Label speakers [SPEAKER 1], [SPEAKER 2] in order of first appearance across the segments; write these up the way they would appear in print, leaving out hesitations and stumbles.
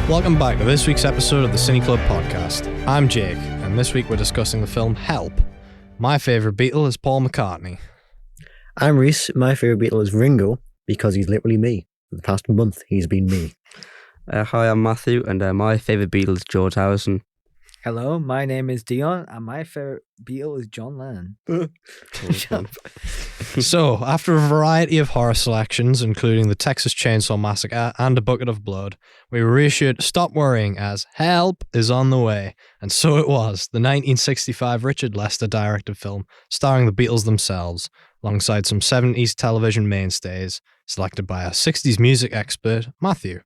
[SPEAKER 1] Welcome back to this week's episode of the Cine Club Podcast. I'm Jake, and this week we're discussing the film Help. My favourite Beatle is Paul McCartney.
[SPEAKER 2] I'm Rhys. My favourite Beatle is Ringo, because he's literally me. For the past month, he's been me.
[SPEAKER 3] Hi, I'm Matthew, and my favourite Beatle is George Harrison.
[SPEAKER 4] Hello, my name is Dion, and my favourite Beatle is John Lennon.
[SPEAKER 1] So, after a variety of horror selections, including the Texas Chainsaw Massacre and A Bucket of Blood, we were reassured to stop worrying as Help is on the way. And so it was, the 1965 Richard Lester directed film starring the Beatles themselves, alongside some 70s television mainstays, selected by our 60s music expert, Matthew.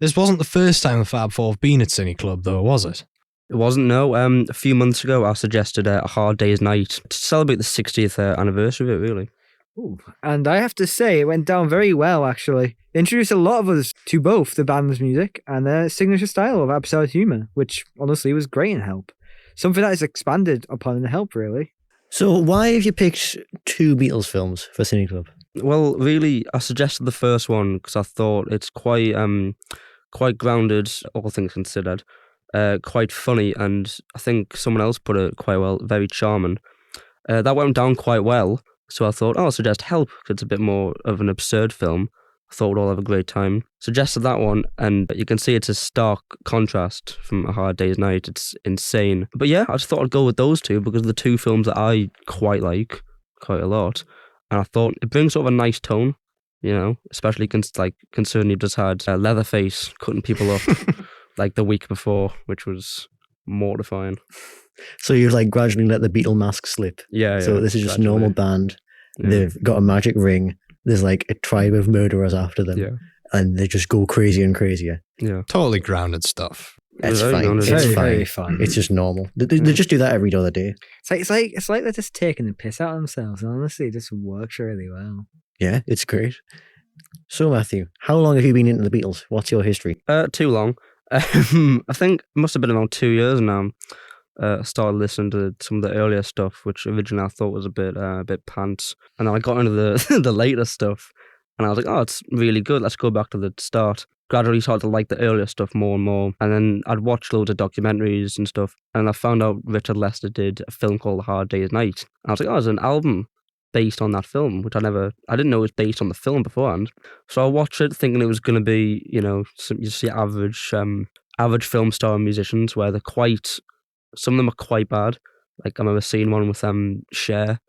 [SPEAKER 1] This wasn't the first time the Fab Four have been at Cine Club, though, was it?
[SPEAKER 3] It wasn't, no. A few months ago, I suggested A Hard Day's Night to celebrate the 60th anniversary of it, really.
[SPEAKER 4] Ooh. And I have to say, it went down very well, actually. It introduced a lot of us to both the band's music and their signature style of absurd humour, which honestly was great in Help. Something that is expanded upon in Help, really.
[SPEAKER 2] So why have you picked two Beatles films for Cine Club?
[SPEAKER 3] Well, really, I suggested the first one because I thought it's quite grounded, all things considered. Quite funny, and I think someone else put it quite well, very charming. That went down quite well, so I thought, I'll suggest Help, because it's a bit more of an absurd film. I thought we'd all have a great time. Suggested that one, and you can see it's a stark contrast from A Hard Day's Night. It's insane. But yeah, I just thought I'd go with those two, because they're the two films that I quite like, quite a lot. And I thought it brings sort of a nice tone, you know, especially considering you just had Leatherface cutting people up. Like the week before, which was mortifying.
[SPEAKER 2] So you've gradually let the Beatle mask slip.
[SPEAKER 3] Yeah.
[SPEAKER 2] So this is just a normal band. Yeah. They've got a magic ring. There's a tribe of murderers after them. Yeah. And they just go crazier and crazier.
[SPEAKER 3] Yeah.
[SPEAKER 1] Totally grounded stuff.
[SPEAKER 2] It's fine. It's
[SPEAKER 4] very,
[SPEAKER 2] fine.
[SPEAKER 4] very fun.
[SPEAKER 2] It's just normal. They just do that every other day.
[SPEAKER 4] It's like they're just taking the piss out of themselves. And honestly, it just works really well.
[SPEAKER 2] Yeah, it's great. So Matthew, how long have you been into the Beatles? What's your history?
[SPEAKER 3] Too long. I think it must have been around 2 years now. I started listening to some of the earlier stuff, which originally I thought was a bit pants, and then I got into the later stuff, and I was like, oh, it's really good. Let's go back to the start. Gradually started to like the earlier stuff more and more, and then I'd watched loads of documentaries and stuff, and I found out Richard Lester did a film called A Hard Day's Night. And I was like, oh, there's an album based on that film, which I didn't know it was based on the film beforehand. So I watched it thinking it was going to be, you see average film star musicians where some of them are quite bad. Like I remember seeing one with Cher,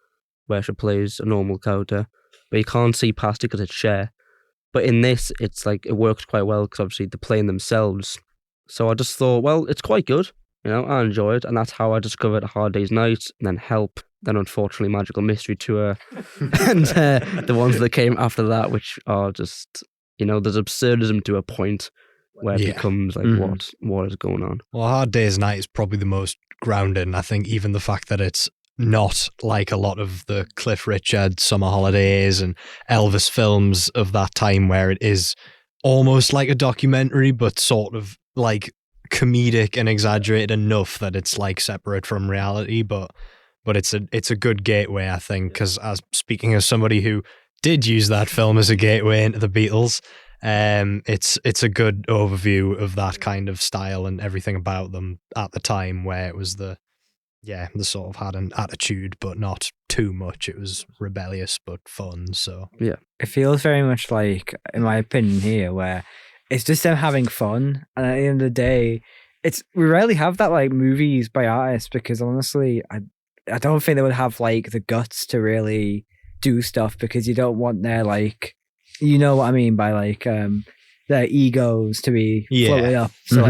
[SPEAKER 3] where she plays a normal character, but you can't see past it because it's Cher. But in this, it's it works quite well because obviously they're playing themselves. So I just thought, well, it's quite good. I enjoy it, and that's how I discovered A Hard Day's Night, and then Help, then unfortunately Magical Mystery Tour, and the ones that came after that, which are just, there's absurdism to a point where it becomes what is going on.
[SPEAKER 1] Well, A Hard Day's Night is probably the most grounded, and I think even the fact that it's not like a lot of the Cliff Richard Summer Holidays and Elvis films of that time, where it is almost like a documentary, but sort of comedic and exaggerated enough that it's separate from reality, but it's a good gateway, I think, because as speaking as somebody who did use that film as a gateway into the Beatles, it's a good overview of that kind of style and everything about them at the time, where it was they sort of had an attitude, but not too much. It was rebellious but fun. So yeah,
[SPEAKER 4] it feels very much like, in my opinion here, where it's just them having fun, and at the end of the day, we rarely have that movies by artists, because honestly, I don't think they would have the guts to really do stuff, because you don't want their you know what I mean by their egos to be floated up. So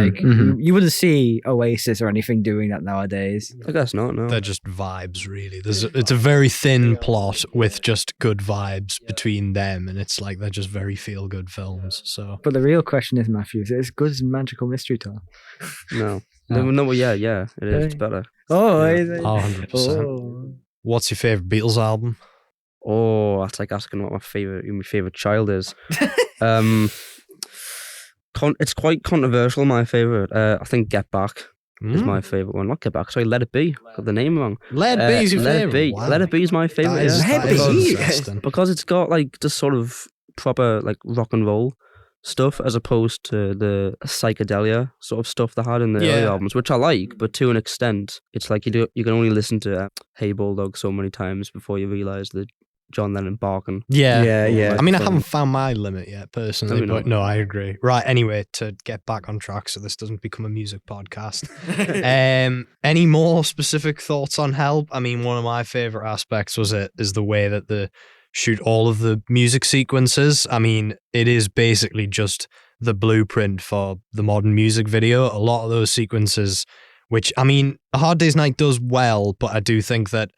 [SPEAKER 4] you wouldn't see Oasis or anything doing that nowadays.
[SPEAKER 3] I guess not. No,
[SPEAKER 1] they're just vibes, really. It's a very thin plot with just good vibes between them, and it's they're just very feel good films. So,
[SPEAKER 4] but the real question is, Matthew, is it as good as Magical Mystery Tour?
[SPEAKER 3] No. No, yeah, it is. It's better.
[SPEAKER 4] Oh,
[SPEAKER 3] yeah.
[SPEAKER 4] Is it?
[SPEAKER 1] 100%. Oh. What's your favourite Beatles album?
[SPEAKER 3] Oh, that's asking what my favourite child is. It's quite controversial, my favourite. I think Get Back is my favourite one. Not Get Back, sorry, Let It Be. Got the name wrong.
[SPEAKER 1] Let It Be is your favourite?
[SPEAKER 3] Let It Be.
[SPEAKER 1] Wow.
[SPEAKER 3] Let It Be is my favourite.
[SPEAKER 1] That is interesting.
[SPEAKER 3] Because it's got just sort of proper rock and roll. stuff as opposed to the psychedelia sort of stuff they had in the early albums, which I like, but to an extent, it's like you can only listen to Hey Bulldog so many times before you realise that John Lennon barking.
[SPEAKER 2] Yeah.
[SPEAKER 1] I mean, I haven't found my limit yet, personally, but no, I agree. Right, anyway, to get back on track so this doesn't become a music podcast. Any more specific thoughts on Help? I mean, one of my favourite aspects is the way that they shoot all of the music sequences. I mean, it is basically just the blueprint for the modern music video. A lot of those sequences, which, I mean, A Hard Day's Night does well, but I do think that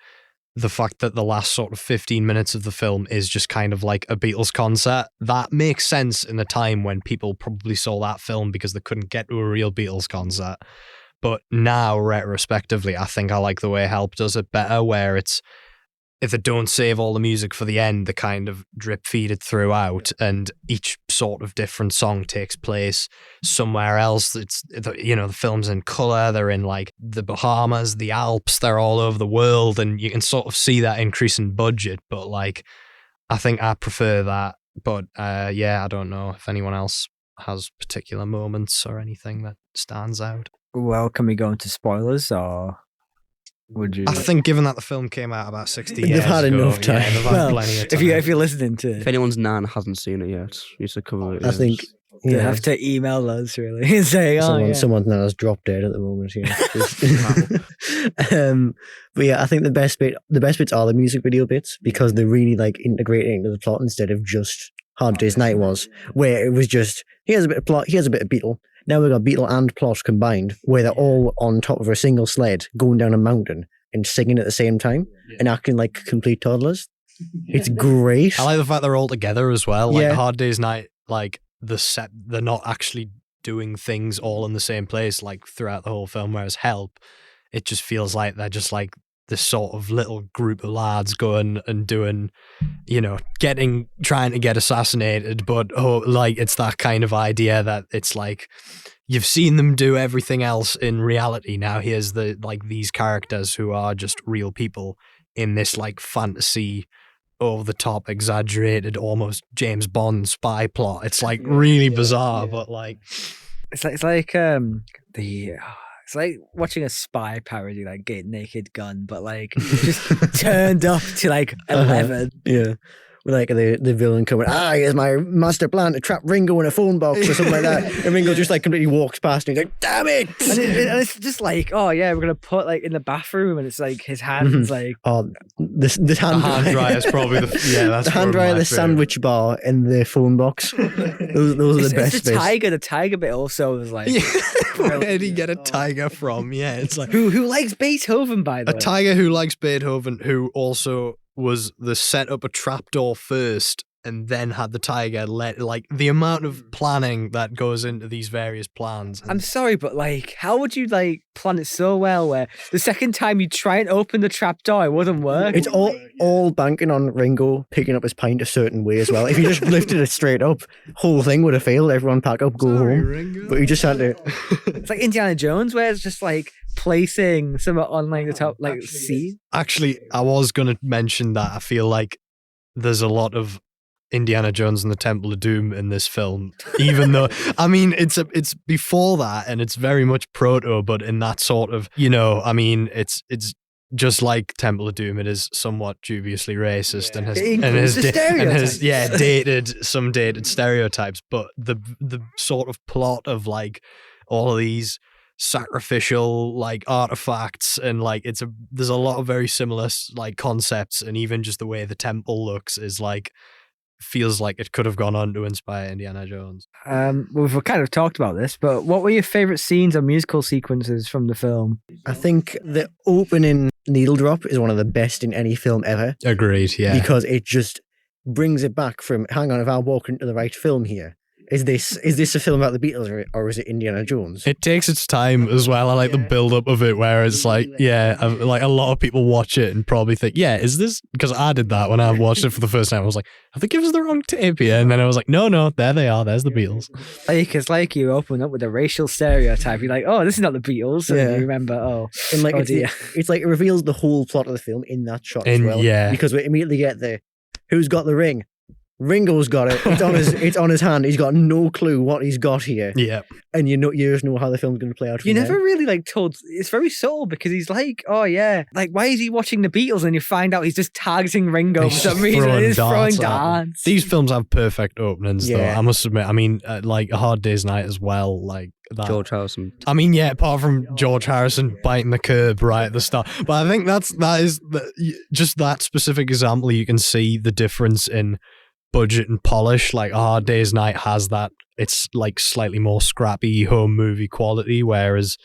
[SPEAKER 1] the fact that the last sort of 15 minutes of the film is just kind of like a Beatles concert, that makes sense in a time when people probably saw that film because they couldn't get to a real Beatles concert. But now, retrospectively, I think I like the way Help does it better, where it's, if they don't save all the music for the end, they kind of drip feed it throughout, and each sort of different song takes place somewhere else. It's, the film's in colour, they're in like the Bahamas, the Alps, they're all over the world, and you can sort of see that increase in budget, but like, I think I prefer that. But I don't know if anyone else has particular moments or anything that stands out.
[SPEAKER 4] Well, can we go into spoilers, or would you?
[SPEAKER 1] I think given that the film came out about 60 years
[SPEAKER 2] They've had
[SPEAKER 1] ago,
[SPEAKER 2] enough time.
[SPEAKER 1] they've had plenty of time.
[SPEAKER 4] If you're listening to
[SPEAKER 3] If anyone's nan hasn't seen it yet, you should cover it.
[SPEAKER 2] I think
[SPEAKER 4] they have to email us really and say,
[SPEAKER 2] someone now has dropped dead at the moment. But yeah, I think the best bits are the music video bits, because they really like integrate it into the plot instead of just Hard Day's Night was, where it was just, here's a bit of plot, here's a bit of Beatle. Now we've got Beatle and plot combined, where they're all on top of a single sled going down a mountain and singing at the same time and acting like complete toddlers. It's great.
[SPEAKER 1] I like the fact they're all together as well. Like Hard Day's Night, like they're not actually doing things all in the same place like throughout the whole film, whereas Help, it just feels like they're just like this sort of little group of lads going and doing, trying to get assassinated, but like it's that kind of idea that it's like you've seen them do everything else in reality. Now here's these characters who are just real people in this like fantasy, over the top, exaggerated, almost James Bond spy plot. It's like really bizarre, but like
[SPEAKER 4] it's like watching a spy parody, like Get Naked Gun, but like just turned up to like 11.
[SPEAKER 2] Yeah. With like the villain coming, here's my master plan to trap Ringo in a phone box or something like that. And Ringo just like completely walks past and he's like, damn it!
[SPEAKER 4] And it's just like, we're going to put like in the bathroom, and it's like his hands like...
[SPEAKER 2] Oh, the hand
[SPEAKER 1] dryer is probably that's
[SPEAKER 2] the hand dryer, the sandwich bar, and the phone box. Those are the best bits.
[SPEAKER 4] The tiger bit also was like...
[SPEAKER 1] Where did he get a tiger from? Yeah, it's like...
[SPEAKER 4] Who likes Beethoven, by the way?
[SPEAKER 1] A tiger who likes Beethoven, who also was the set up a trapdoor first and then had the tiger like the amount of planning that goes into these various plans.
[SPEAKER 4] I'm sorry, but like, how would you like plan it so well where the second time you try and open the trapdoor, it wouldn't work?
[SPEAKER 2] It's all banking on Ringo picking up his pint a certain way as well. If you just lifted it straight up, whole thing would have failed. Everyone pack up, go home. Ringo. But you just had to...
[SPEAKER 4] It's like Indiana Jones, where it's just like placing something on like the top, like seat.
[SPEAKER 1] Actually, I was going to mention that I feel like there's a lot of Indiana Jones and the Temple of Doom in this film, even though, I mean, it's before that and it's very much proto, but in that sort of, I mean, it's just like Temple of Doom, it is somewhat dubiously racist and has dated stereotypes, but the sort of plot of like all of these sacrificial like artifacts and like there's a lot of very similar like concepts, and even just the way the temple looks is like feels like it could have gone on to inspire Indiana Jones.
[SPEAKER 4] We've kind of talked about this, but what were your favorite scenes or musical sequences from the film?
[SPEAKER 2] I think the opening needle drop is one of the best in any film ever.
[SPEAKER 1] Agreed, yeah.
[SPEAKER 2] Because it just brings it back from, hang on, if I walk into the right film here, is this a film about the Beatles or is it Indiana Jones?
[SPEAKER 1] It takes its time as well. I like the build up of it, where it's like, like a lot of people watch it and probably think, is this, because I did that when I watched it for the first time. I was like, have they given us the wrong tape here? And then I was like, no, there they are. There's the Beatles.
[SPEAKER 4] Like, it's like you open up with a racial stereotype. You're like, oh, this is not the Beatles. And you remember,
[SPEAKER 2] and like, it's like it reveals the whole plot of the film in that shot as well.
[SPEAKER 1] Yeah.
[SPEAKER 2] Because we immediately get who's got the ring? Ringo's got it. It's on his hand. He's got no clue what he's got here.
[SPEAKER 1] Yeah.
[SPEAKER 2] And you just know how the film's going to play out.
[SPEAKER 4] You
[SPEAKER 2] from
[SPEAKER 4] never
[SPEAKER 2] there.
[SPEAKER 4] really like told. It's very subtle because he's like, oh yeah, like why is he watching the Beatles? And you find out he's just targeting Ringo
[SPEAKER 1] He's
[SPEAKER 4] for some
[SPEAKER 1] just
[SPEAKER 4] reason.
[SPEAKER 1] throwing
[SPEAKER 4] He's throwing
[SPEAKER 1] darts at him.
[SPEAKER 4] darts.
[SPEAKER 1] These films have perfect openings, though.
[SPEAKER 2] Yeah.
[SPEAKER 1] I must admit. I mean, like A Hard Day's Night as well. Like that.
[SPEAKER 3] George Harrison.
[SPEAKER 1] I mean, yeah, apart from George Harrison biting the curb right at the start. But I think that is just that specific example. You can see the difference in budget and polish. Like A Hard Day's Night has that. It's like slightly more scrappy home movie quality, whereas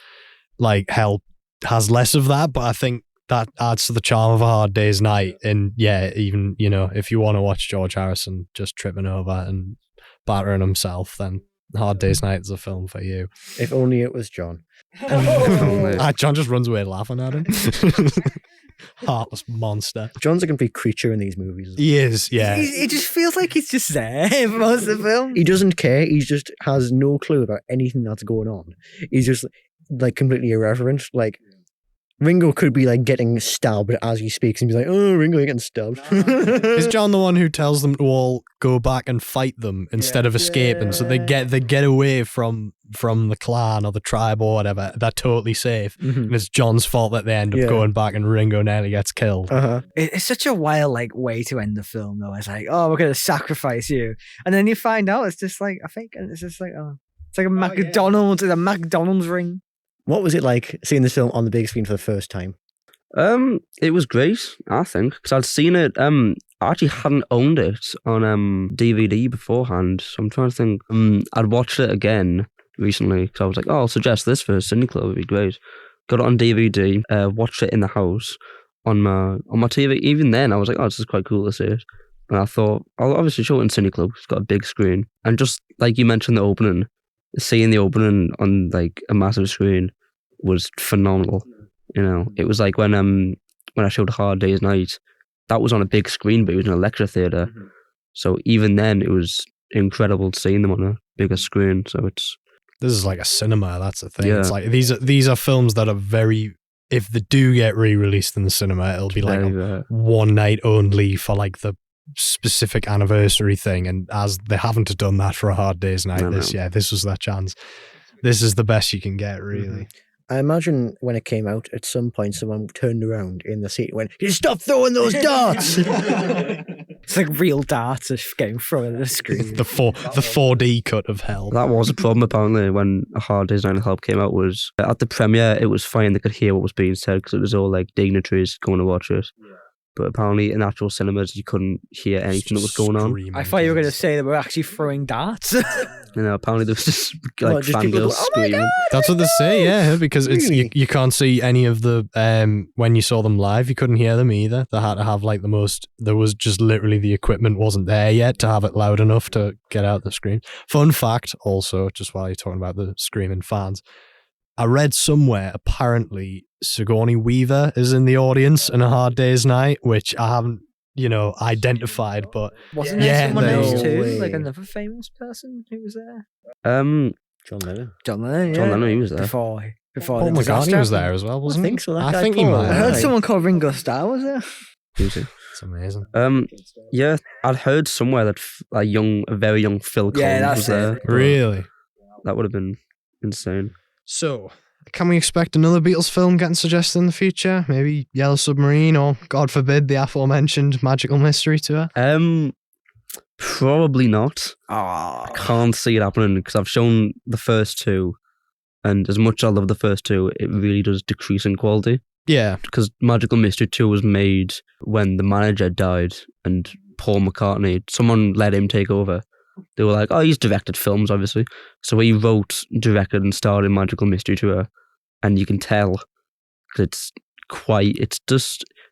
[SPEAKER 1] like Hell has less of that. But I think that adds to the charm of A Hard Day's Night. And yeah, even, if you want to watch George Harrison just tripping over and battering himself, then Hard Day's Night is a film for you.
[SPEAKER 2] If only it was John.
[SPEAKER 1] John just runs away laughing at him. Heartless monster.
[SPEAKER 2] John's a complete creature in these movies.
[SPEAKER 1] He is, yeah.
[SPEAKER 4] It just feels like he's just there for most of the film.
[SPEAKER 2] He doesn't care. He just has no clue about anything that's going on. He's just like completely irreverent. Like Ringo could be like getting stabbed as he speaks and be like, "Oh, Ringo, you're getting stabbed."
[SPEAKER 1] Is John the one who tells them to all go back and fight them instead of escaping? So they get away from the clan or the tribe or whatever. They're totally safe.
[SPEAKER 2] Mhm.
[SPEAKER 1] And it's John's fault that they end up
[SPEAKER 2] Yeah.
[SPEAKER 1] going back and Ringo nearly gets killed.
[SPEAKER 2] Uh-huh.
[SPEAKER 4] It's such a wild like way to end the film though. It's like, oh, we're gonna sacrifice you, and then you find out it's just like a fake, and it's just like, oh, it's like a McDonald's, it's a McDonald's ring.
[SPEAKER 2] What was it like seeing this film on the big screen for the first time?
[SPEAKER 3] It was great, I think, because I'd seen it. I actually hadn't owned it on DVD beforehand, so I'm trying to think. I'd watched it again recently because I was like, oh, I'll suggest this for Cineclub, it'd be great. Got it on DVD, watched it in the house on my TV. Even then, I was like, oh, this is quite cool to see it. And I thought, I'll obviously show it in Cineclub. It's got a big screen, and just like you mentioned, the opening, seeing the opening on like a massive screen was phenomenal. It was like when I showed Hard Day's Night, that was on a big screen, but it was in a lecture theatre.
[SPEAKER 2] Mm-hmm.
[SPEAKER 3] So even then, it was incredible seeing them on a bigger screen. So
[SPEAKER 1] This is like a cinema, that's the thing.
[SPEAKER 3] Yeah.
[SPEAKER 1] It's like these are films that are very, if they do get re-released in the cinema, it'll be like
[SPEAKER 3] very,
[SPEAKER 1] one night only for like the specific anniversary thing. And as they haven't done that for A Hard Day's Night this year, this was their chance. This is the best you can get, really.
[SPEAKER 2] I imagine when it came out, at some point, someone turned around in the seat and went, "You stop throwing those darts!"
[SPEAKER 4] It's like real darts are getting thrown at the screen.
[SPEAKER 1] The 4D cut of Hell.
[SPEAKER 3] that was a problem apparently when A Hard Day's Night of Help came out. Was at the premiere, it was fine, they could hear what was being said because it was all like dignitaries going to watch it. But apparently in actual cinemas, you couldn't hear anything that was going on.
[SPEAKER 1] Screaming
[SPEAKER 4] I thought you were going to
[SPEAKER 1] kids.
[SPEAKER 4] say that we're actually throwing darts.
[SPEAKER 3] Apparently there was just like
[SPEAKER 2] What, just people
[SPEAKER 3] fangirls
[SPEAKER 2] go, "Oh my
[SPEAKER 3] screaming.
[SPEAKER 1] That's what they say, yeah, because it's
[SPEAKER 2] Really?
[SPEAKER 1] you can't see any of the when you saw them live, you couldn't hear them either. They had to have like there was just literally the equipment wasn't there yet to have it loud enough to get out the scream. Fun fact, also, just while you're talking about the screaming fans, I read somewhere apparently Sigourney Weaver is in the audience in A Hard Day's Night, which I haven't identified, but
[SPEAKER 4] Wasn't
[SPEAKER 1] Yeah,
[SPEAKER 4] there someone
[SPEAKER 1] no
[SPEAKER 4] else too?
[SPEAKER 2] way.
[SPEAKER 4] Like another famous person who was there?
[SPEAKER 3] John
[SPEAKER 2] John Lennon.
[SPEAKER 4] Lennon, yeah.
[SPEAKER 3] Lennon, he was there.
[SPEAKER 4] Before
[SPEAKER 1] Paul
[SPEAKER 4] the
[SPEAKER 1] McCartney
[SPEAKER 4] disaster
[SPEAKER 1] was there
[SPEAKER 4] happened.
[SPEAKER 1] as well,
[SPEAKER 2] I
[SPEAKER 1] wasn't he?
[SPEAKER 2] think so. That
[SPEAKER 1] I
[SPEAKER 2] guy
[SPEAKER 1] think he
[SPEAKER 2] Paul.
[SPEAKER 1] might
[SPEAKER 4] I
[SPEAKER 1] have.
[SPEAKER 4] heard
[SPEAKER 2] Right.
[SPEAKER 4] someone called Ringo Starr was there.
[SPEAKER 3] Who's it?
[SPEAKER 1] It's amazing.
[SPEAKER 3] Yeah, I'd heard somewhere that a very young Phil Collins
[SPEAKER 4] Yeah, that's
[SPEAKER 3] was there.
[SPEAKER 4] it.
[SPEAKER 1] Really?
[SPEAKER 3] That would have been insane.
[SPEAKER 1] So, can we expect another Beatles film getting suggested in the future? Maybe Yellow Submarine or, God forbid, the aforementioned Magical Mystery Tour?
[SPEAKER 3] Probably not.
[SPEAKER 4] Oh,
[SPEAKER 3] Can't see it happening because I've shown the first two, and as much as I love the first two, it really does decrease in quality.
[SPEAKER 1] Yeah.
[SPEAKER 3] Because Magical Mystery 2 was made when the manager died and Paul McCartney, someone let him take over. They were like, oh, he's directed films, obviously. So he wrote, directed, and starred in Magical Mystery Tour. And you can tell, because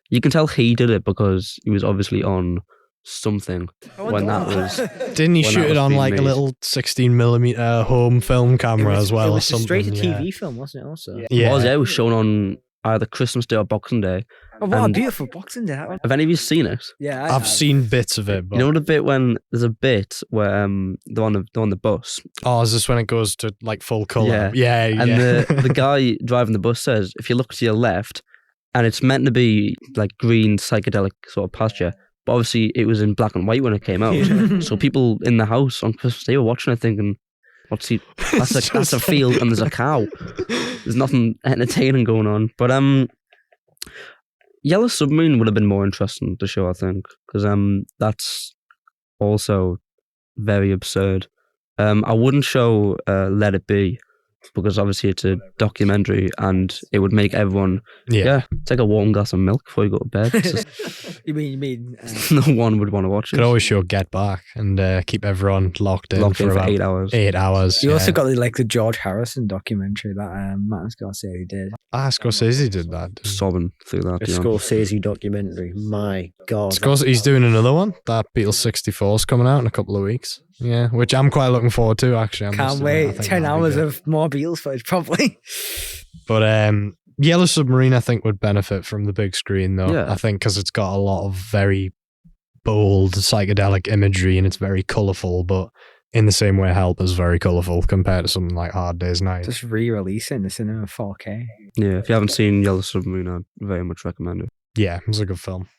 [SPEAKER 3] you can tell he did it because he was obviously on something when that was.
[SPEAKER 1] Didn't he
[SPEAKER 3] When
[SPEAKER 1] shoot
[SPEAKER 3] that
[SPEAKER 1] it
[SPEAKER 3] was
[SPEAKER 1] on
[SPEAKER 3] being
[SPEAKER 1] like
[SPEAKER 3] made.
[SPEAKER 1] a little 16mm home film camera as well
[SPEAKER 4] it
[SPEAKER 1] or
[SPEAKER 4] was
[SPEAKER 1] something?
[SPEAKER 4] straight to
[SPEAKER 1] yeah.
[SPEAKER 4] TV film, wasn't it? Also,
[SPEAKER 3] It was shown on either Christmas Day or Boxing Day.
[SPEAKER 4] oh, what a
[SPEAKER 3] And-
[SPEAKER 4] beautiful Boxing Day! That one.
[SPEAKER 3] Have any of you seen it?
[SPEAKER 4] Yeah,
[SPEAKER 1] I've seen bits of it, but
[SPEAKER 3] You know the bit when there's a bit where they're on the bus
[SPEAKER 1] oh, is this when it goes to like full colour?
[SPEAKER 3] Yeah.
[SPEAKER 1] Yeah,
[SPEAKER 3] and
[SPEAKER 1] yeah.
[SPEAKER 3] the guy driving the bus says, if you look to your left, and it's meant to be like green psychedelic sort of pasture, But obviously, it was in black and white when it came out. So people in the house on Christmas Day were watching it thinking, that's a field and there's a cow. There's nothing entertaining going on. But Yellow Submarine would have been more interesting to show, I think, because that's also very absurd. I wouldn't show Let It Be, because obviously it's a documentary and it would make everyone take a warm glass of milk before you go to bed.
[SPEAKER 4] You mean
[SPEAKER 3] No one would want to watch it.
[SPEAKER 1] Could always show Get Back and keep everyone locked in for about
[SPEAKER 3] 8 hours.
[SPEAKER 1] 8 hours.
[SPEAKER 4] you also got the George Harrison documentary that Martin Scorsese did.
[SPEAKER 1] Scorsese did that.
[SPEAKER 3] Sobbing through that.
[SPEAKER 2] A
[SPEAKER 3] Dion.
[SPEAKER 2] Scorsese documentary. My God.
[SPEAKER 1] He's doing another one. That Beatles 64 is coming out in a couple of weeks. Yeah, which I'm quite looking forward to, actually.
[SPEAKER 4] Can't wait. 10 hours of more Beatles footage, probably.
[SPEAKER 1] But Yellow Submarine, I think, would benefit from the big screen, though.
[SPEAKER 3] Yeah.
[SPEAKER 1] I think because it's got a lot of very bold psychedelic imagery and it's very colourful, but in the same way Help is very colourful compared to something like Hard Day's Night.
[SPEAKER 4] Just re-releasing the cinema 4K.
[SPEAKER 3] Yeah, if you haven't seen Yellow Submarine, I'd very much recommend it.
[SPEAKER 1] Yeah, it's a good film.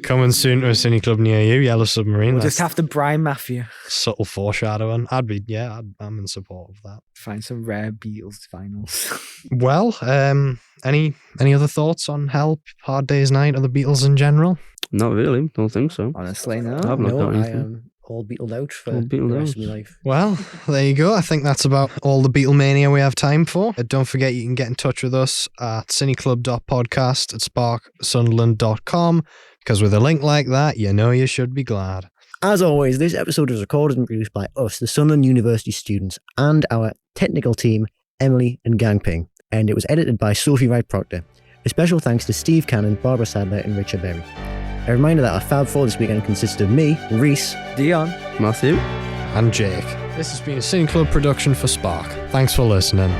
[SPEAKER 1] Coming soon to a Cine Club near you, Yellow Submarine.
[SPEAKER 4] We'll just have to bribe Matthew.
[SPEAKER 1] Subtle foreshadowing. I'm in support of that.
[SPEAKER 4] Find some rare Beatles vinyls.
[SPEAKER 1] Well, any other thoughts on Help, Hard Day's Night, or the Beatles in general?
[SPEAKER 3] Not really, don't think so.
[SPEAKER 4] Honestly, no.
[SPEAKER 3] I've not got
[SPEAKER 2] I
[SPEAKER 3] anything.
[SPEAKER 2] am all Beatled out for
[SPEAKER 3] All
[SPEAKER 2] the
[SPEAKER 3] Beatled
[SPEAKER 2] rest
[SPEAKER 3] out.
[SPEAKER 2] of my life.
[SPEAKER 1] Well, there you go. I think that's about all the Beatlemania we have time for. Don't forget you can get in touch with us at cineclub.podcast@sparksunderland.com, because with a link like that, you know you should be glad.
[SPEAKER 2] As always, this episode was recorded and produced by us, the Sunderland University students, and our technical team, Emily and Gangping, and it was edited by Sophie Wright-Proctor. A special thanks to Steve Cannon, Barbara Sadler, and Richard Berry. A reminder that our Fab Four this weekend consisted of me, Rhys,
[SPEAKER 4] Dion.
[SPEAKER 3] Matthew?
[SPEAKER 1] And Jake. This has been a Cine Club production for Spark. Thanks for listening.